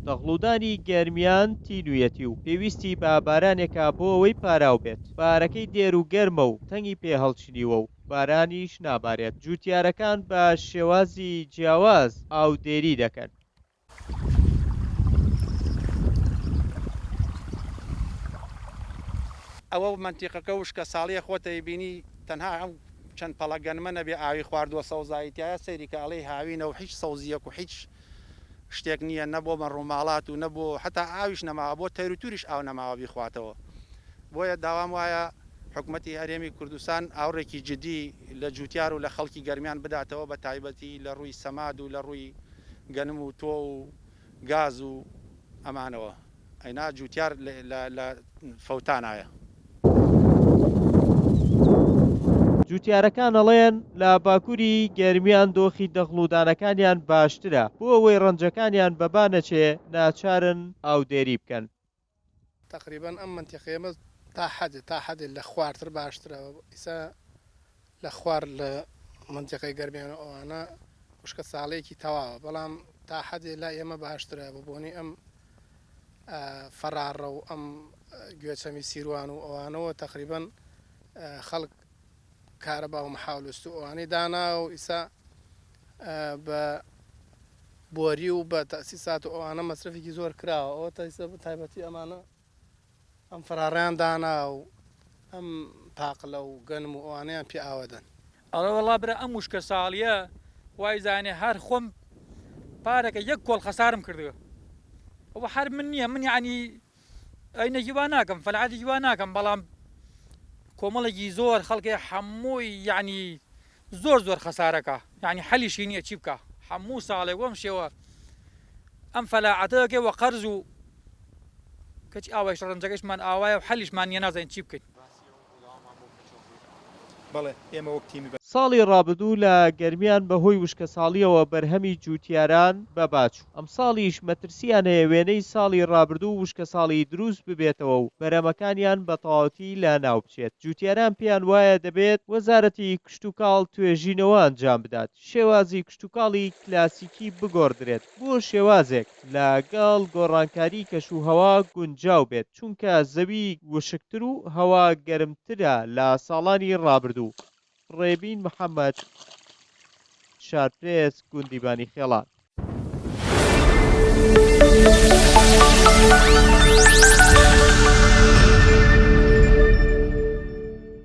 دەغڵودانی گەرمیان تینویەتی و پێویستی بە بارانێکە بۆ ئەوەی پاراو بێت. بارەکەی دێر و گەرمە و تەنگی پێ هەڵچنیوە و بارانیش نابارێت. جوتیارەکان بە شێوازی جیاواز ئاودێری دەکەن. ئەوە منتیقەکە وشکە ساڵیە خۆتەی بینی تەنها ئەم چەند پەڵەگەنمە نەبێ ئاوی خواردووە سەوزاییتیایە سەیری کە ئەڵێ هاوینەوە هیچ سەوزیەک و هیچ شتێک نییە نەبوو من ڕووماڵات و نەبوو حتا ئاویش نەماوە بۆ تەیروتوریش ئاو نەماوە بیخواتەوە. بۆیە داوام وایە حکوومەتی هەرێمی کوردستان ئاوڕێکی جدی لە جوتیار و لە خەڵکی گەرمیان بداتەوە بە تایبەتی لە ڕووی سەماد و لە ڕووی گەنم و تۆ و گاز و ئەمانەوە ئەینا جوتیار لە فەوتانایە. جوتیارەکان ئەڵێن لە باکووری گەرمیان دۆخی دەغڵودانەکانیان باشترە بۆ ئەوەی ڕەنجەکانیان بەبا نەچێ ناچارن ئاودێری بکەن. تقریبا ئەم منتیقەیەمە تا حەدێ لە خوارتر باشترە ئیسا لە خوار لە منتیقەی گەرمیان ئەوانە وشکە ساڵەیەکی تەواوە بەڵام تا حەدێ لا ئێمە باشترە بۆنی ئەم فەرارڕە و ئەم گوێچەمی سیروان و ئەوانەوە تقریبا خەڵک کارەبا و محاولست و ئەوانەی دانا و ئیسا بە بۆری و بە تەسیسات و ئەوانە مەصرفێکی زۆر کراوە ئەوە تایسە بە تایبەتی ئەمانە ئەم فەراڕیان دانا و ئەم پاقلە و گەنم و ئەوانەیان پێ ئاوەدەن. ئەڵێ وەڵا برە ئەم وشکە ساڵیە وای زانێ هەر خۆم پارێکە یەک کۆڵ خەسارم کردووە ئەوە هەر من نییە من یعنی ئەینەکی وا ناکەم فەلعاتێکی وا ناکەم بەڵام کۆمەڵێکی زۆر خەڵکی هەمووی یعنی زۆر خەسارەکە یعنی حەلیشی نییە چی بکە هەموو ساڵێک وەم شێوە ئەم فەلاعەتەکەوە قەرز و کەچ ئاوایش ڕەنجەکەشمان ئاوایە و حەلیشمان نیە نازانین چی بکەین. ساڵی ڕابردوو لە گەرمیان بەهۆی وشکە ساڵیەوە بەرهەمی جوتیاران بەباچوو. ئەم ساڵیش مەترسیان هەیە وێنەی ساڵی ڕابردوو وشکە ساڵی دروست ببێتەوە و بەرەمەکانیان بە تەواوەتی لە ناو بچێت. جوتیاران پێیان وایە دەبێت وەزارەتی کشتوکاڵ توێژینەوە ئەنجام بدات شێوازی کشتوکاڵی کلاسیکی بگۆڕدرێت بۆ شێوازێک لەگەڵ گۆڕانکاری کەشوهەوا گونجاو بێت چونکە زەوی وشکتر و هەوا گەرمترە لە ساڵانی ڕابردوو. ڕێبین محەممەد شارپرێس گوندیبانی خێڵان.